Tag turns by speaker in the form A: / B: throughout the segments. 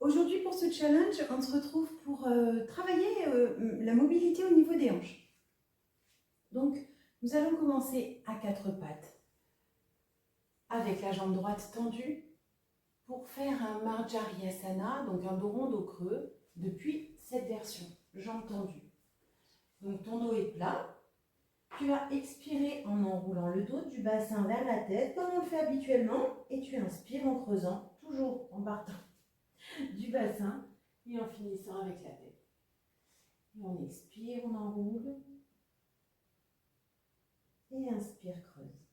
A: Aujourd'hui, pour ce challenge, on se retrouve pour travailler la mobilité au niveau des hanches. Donc, nous allons commencer à quatre pattes, avec la jambe droite tendue, pour faire un Marjaryasana, donc un dos rond, dos creux, depuis cette version, jambes tendues. Donc, ton dos est plat. Tu vas expirer en enroulant le dos du bassin vers la tête, comme on le fait habituellement, et tu inspires en creusant, toujours en partant du bassin, et en finissant avec la tête. Et on expire, on enroule. Et inspire, creuse.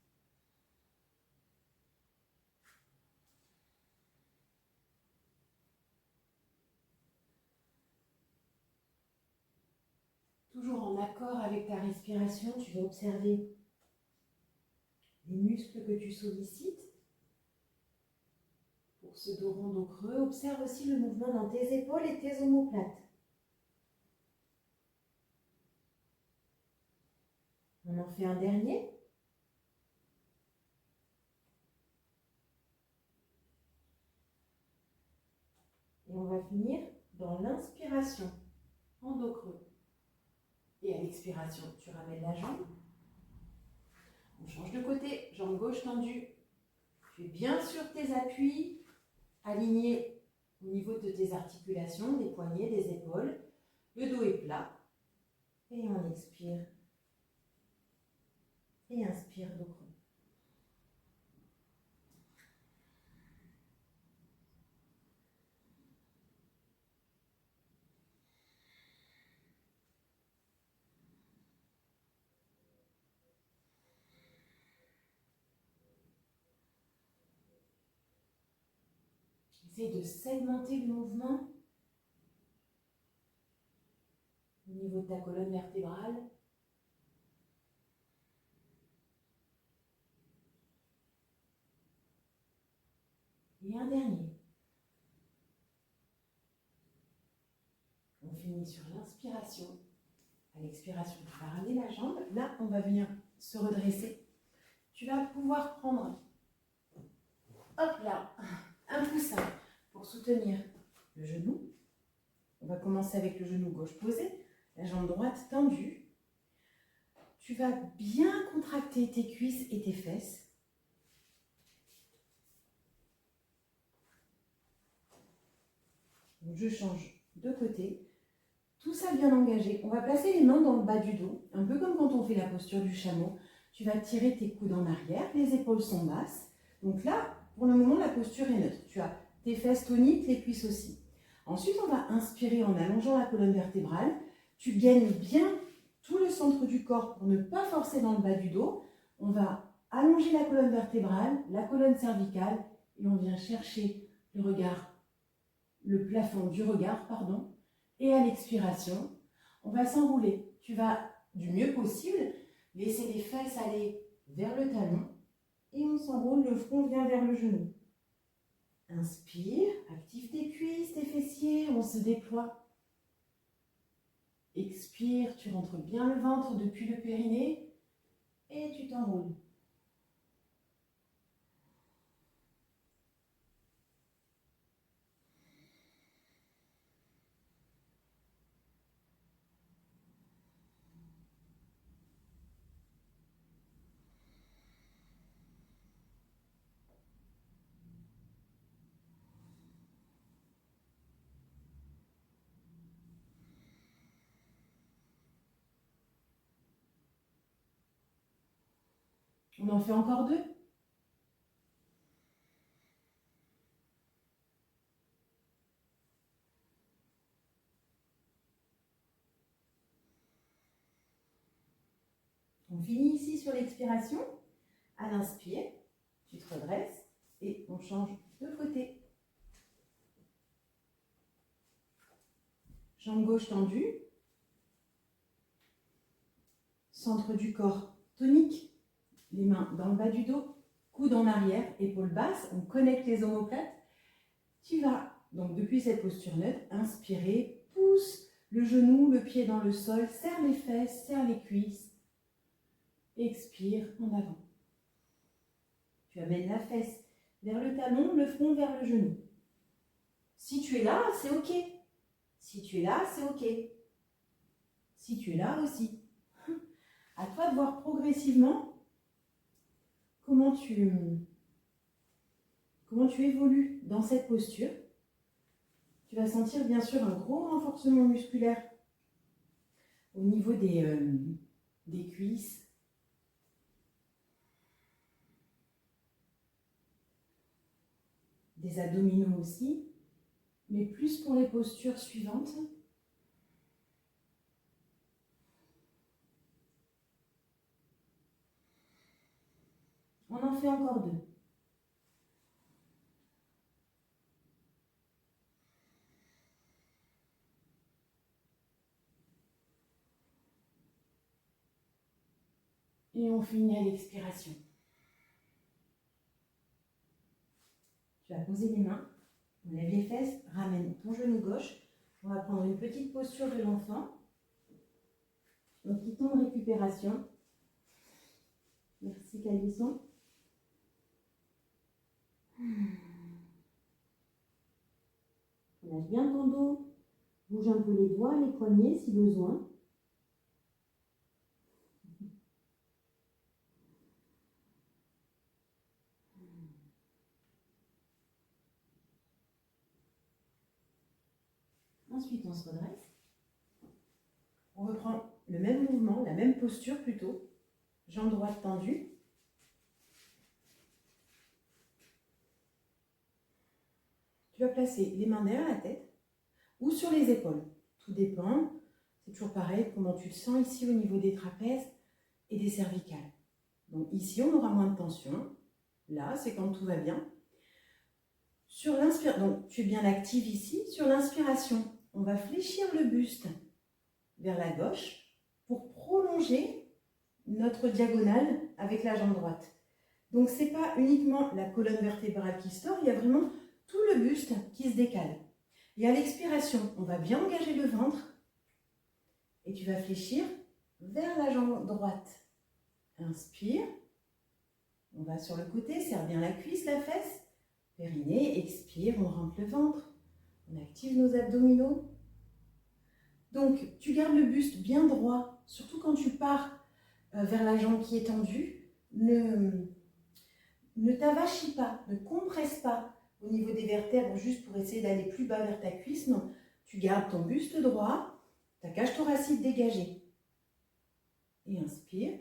A: Toujours en accord avec ta respiration, tu vas observer les muscles que tu sollicites. Pour ce dos rond, dos creux, observe aussi le mouvement dans tes épaules et tes omoplates. On en fait un dernier. Et on va finir dans l'inspiration, en dos creux. Et à l'expiration, tu ramènes la jambe. On change de côté, jambe gauche tendue. Tu es bien sur tes appuis, alignés au niveau de tes articulations, des poignets, des épaules. Le dos est plat. Et on expire. Et inspire, dos creux. Essaye de segmenter le mouvement au niveau de ta colonne vertébrale. Et un dernier. On finit sur l'inspiration. À l'expiration, tu vas ramener la jambe. Là, on va venir se redresser. Tu vas pouvoir prendre, hop là, un coussin pour soutenir le genou. On va commencer avec le genou gauche posé, la jambe droite tendue. Tu vas bien contracter tes cuisses et tes fesses. Donc je change de côté. Tout ça bien engagé. On va placer les mains dans le bas du dos, un peu comme quand on fait la posture du chameau. Tu vas tirer tes coudes en arrière, les épaules sont basses. Donc là, pour le moment, la posture est neutre. Tu as tes fesses toniques, les cuisses aussi. Ensuite, on va inspirer en allongeant la colonne vertébrale. Tu gaines bien tout le centre du corps pour ne pas forcer dans le bas du dos. On va allonger la colonne vertébrale, la colonne cervicale, et on vient chercher le regard, le plafond du regard, pardon. Et à l'expiration, on va s'enrouler. Tu vas, du mieux possible, laisser les fesses aller vers le talon et on s'enroule, le front vient vers le genou. Inspire, active tes cuisses, tes fessiers, on se déploie. Expire, tu rentres bien le ventre depuis le périnée et tu t'enroules. On en fait encore deux. On finit ici sur l'expiration. À l'inspire, tu te redresses et on change de côté. Jambe gauche tendue. Centre du corps tonique. Les mains dans le bas du dos, coude en arrière, épaules basses, on connecte les omoplates. Tu vas, donc depuis cette posture neutre, inspirer, pousse le genou, le pied dans le sol, serre les fesses, serre les cuisses. Expire en avant. Tu amènes la fesse vers le talon, le front vers le genou. Si tu es là, c'est OK. Si tu es là, c'est OK. Si tu es là aussi. À toi de voir progressivement comment tu évolues dans cette posture. Tu vas sentir bien sûr un gros renforcement musculaire au niveau des cuisses. Des abdominaux aussi, mais plus pour les postures suivantes. On en fait encore 2. Et on finit à l'expiration. Tu vas poser les mains, on lève les fesses, ramène ton genou gauche. On va prendre une petite posture de l'enfant. Un petit temps de récupération. Merci Calisson. Lâche bien ton dos. Bouge un peu les doigts, les poignets si besoin. Ensuite, on se redresse. On reprend le même mouvement, la même posture plutôt. Jambe droite tendue. Tu vas placer les mains derrière la tête ou sur les épaules. Tout dépend. C'est toujours pareil, comment tu le sens ici au niveau des trapèzes et des cervicales. Donc ici, on aura moins de tension. Là, c'est quand tout va bien. Sur l'inspiration, donc tu es bien active ici. Sur l'inspiration, on va fléchir le buste vers la gauche pour prolonger notre diagonale avec la jambe droite. Donc ce n'est pas uniquement la colonne vertébrale qui se tord, il y a vraiment tout le buste qui se décale. Et à l'expiration, on va bien engager le ventre et tu vas fléchir vers la jambe droite. Inspire, on va sur le côté, serre bien la cuisse, la fesse, périnée, expire, on rentre le ventre, on active nos abdominaux. Donc tu gardes le buste bien droit, surtout quand tu pars vers la jambe qui est tendue. Ne t'avachis pas, ne compresse pas au niveau des vertèbres juste pour essayer d'aller plus bas vers ta cuisse. Non, tu gardes ton buste droit, ta cage thoracique dégagée. Et inspire.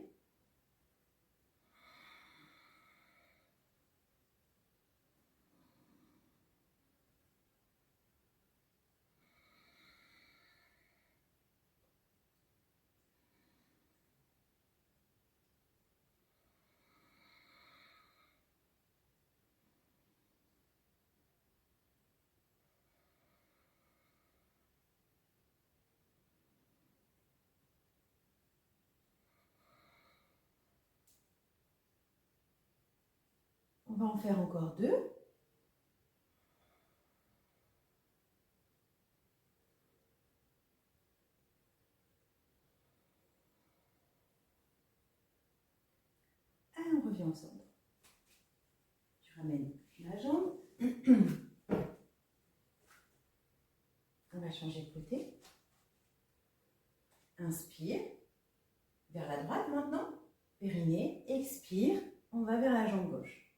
A: On va en faire encore 2. Allez, on revient au centre. Tu ramènes la jambe. On va changer de côté. Inspire. Vers la droite maintenant. Périnée. Expire. On va vers la jambe gauche.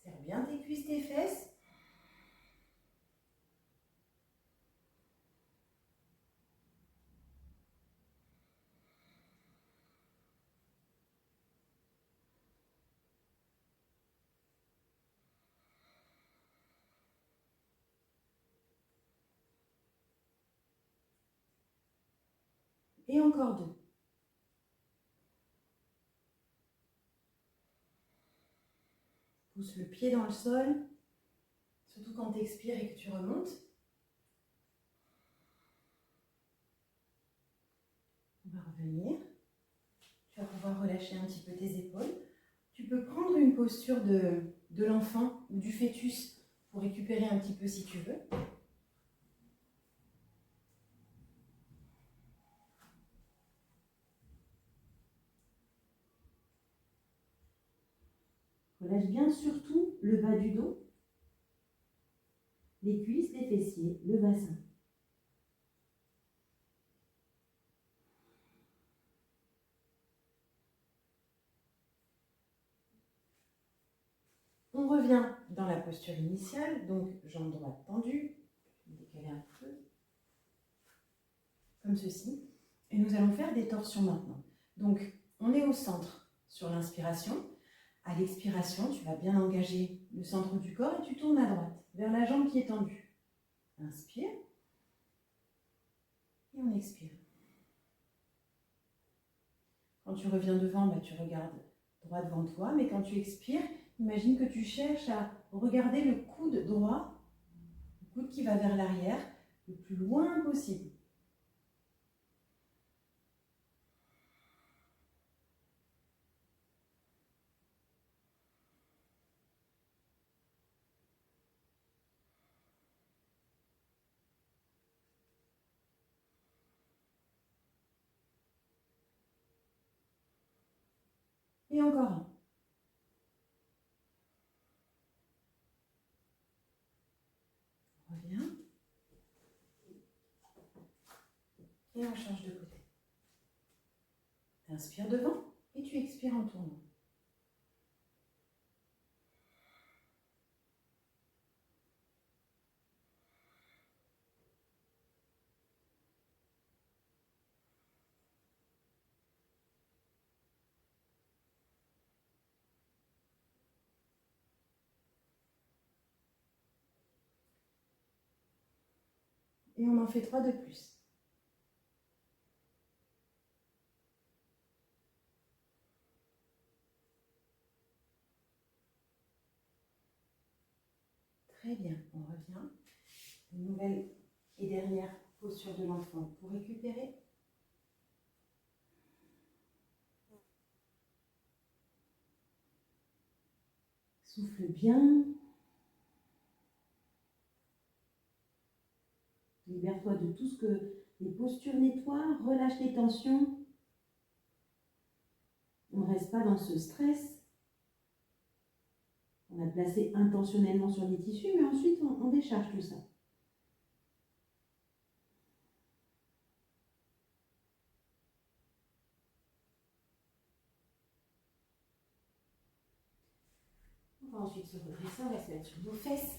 A: Serre bien tes cuisses, tes fesses. Et encore 2. Pousse le pied dans le sol, surtout quand tu expires et que tu remontes. On va revenir. Tu vas pouvoir relâcher un petit peu tes épaules. Tu peux prendre une posture de l'enfant ou du fœtus pour récupérer un petit peu si tu veux. Relâche bien surtout
B: le bas du dos, les cuisses, les fessiers, le bassin.
A: On revient dans la posture initiale, donc jambe droite tendue, décaler un peu, comme ceci. Et nous allons faire des torsions maintenant. Donc, on est au centre sur l'inspiration. À l'expiration, tu vas bien engager le centre du corps et tu tournes à droite, vers la jambe qui est tendue. Inspire. Et on expire. Quand tu reviens devant, tu regardes droit devant toi, mais quand tu expires, imagine que tu cherches à regarder le coude droit, le coude qui va vers l'arrière, le plus loin possible. Et encore un. Reviens. Et on change de côté. Tu inspires devant et tu expires en tournant. Et on en fait 3 de plus. Très bien, on revient. Une nouvelle et dernière posture de l'enfant pour récupérer.
B: Souffle bien. Libère-toi de tout ce que les postures nettoient. Relâche les tensions. On ne reste pas dans ce stress. On a placé intentionnellement sur les tissus, mais ensuite on décharge tout ça. On va ensuite se redresser, on va se mettre sur nos fesses.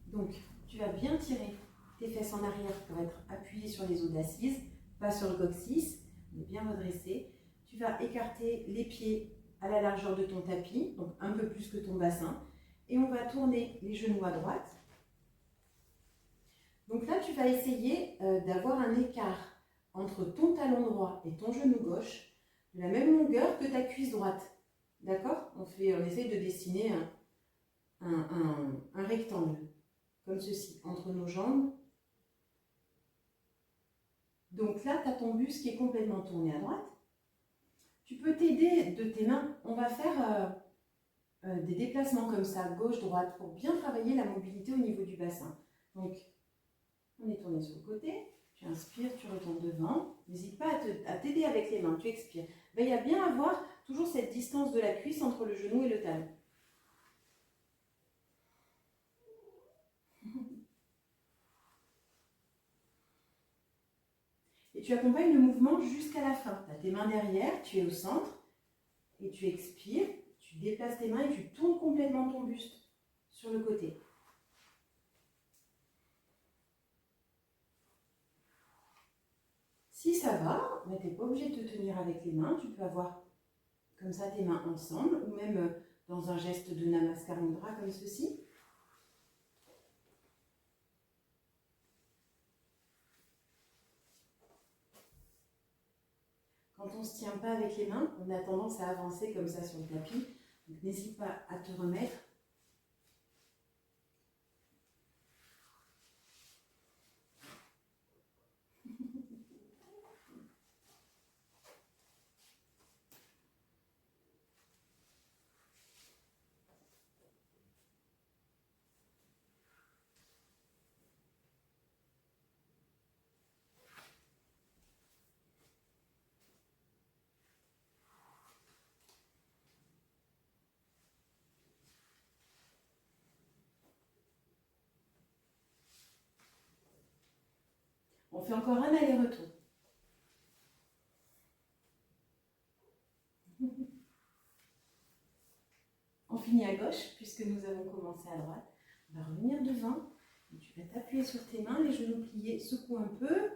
A: Donc, tu vas bien tirer tes fesses en arrière pour être appuyé sur les os d'assise, pas sur le coccyx, mais bien redressé. Tu vas écarter les pieds à la largeur de ton tapis, donc un peu plus que ton bassin. Et on va tourner les genoux à droite. Donc là, tu vas essayer d'avoir un écart entre ton talon droit et ton genou gauche, de la même longueur que ta cuisse droite. D'accord ? On essaye de dessiner un rectangle, comme ceci, entre nos jambes. Donc là, tu as ton buste qui est complètement tourné à droite. Tu peux t'aider de tes mains. On va faire des déplacements comme ça, gauche-droite, pour bien travailler la mobilité au niveau du bassin. Donc, on est tourné sur le côté. Tu inspires, tu retournes devant. N'hésite pas à t'aider avec les mains, tu expires. Mais il y a bien à avoir toujours cette distance de la cuisse entre le genou et le talon. Et tu accompagnes le mouvement jusqu'à la fin. Tu as tes mains derrière, tu es au centre, et tu expires, tu déplaces tes mains et tu tournes complètement ton buste sur le côté. Si ça va, tu n'es pas obligé de te tenir avec les mains, tu peux avoir comme ça tes mains ensemble, ou même dans un geste de Namaskar Mudra comme ceci. Quand on ne se tient pas avec les mains, on a tendance à avancer comme ça sur le tapis. Donc n'hésite pas à te remettre. On fait encore un aller-retour. On finit à gauche puisque nous avons commencé à droite. On va revenir devant. Tu vas t'appuyer sur tes mains, les genoux pliés, secoue un peu.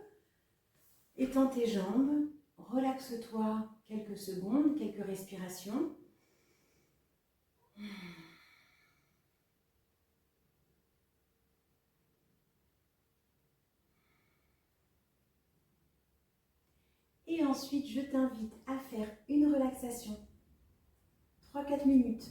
A: Étends tes jambes. Relaxe-toi quelques secondes, quelques respirations. Et ensuite, je t'invite à faire une relaxation. 3-4 minutes.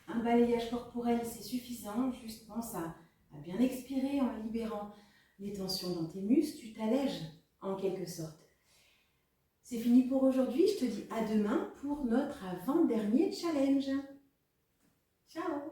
A: Un balayage corporel, c'est suffisant. Juste pense à bien expirer en libérant les tensions dans tes muscles. Tu t'allèges en quelque sorte. C'est fini pour aujourd'hui. Je te dis à demain pour notre avant-dernier challenge. Ciao!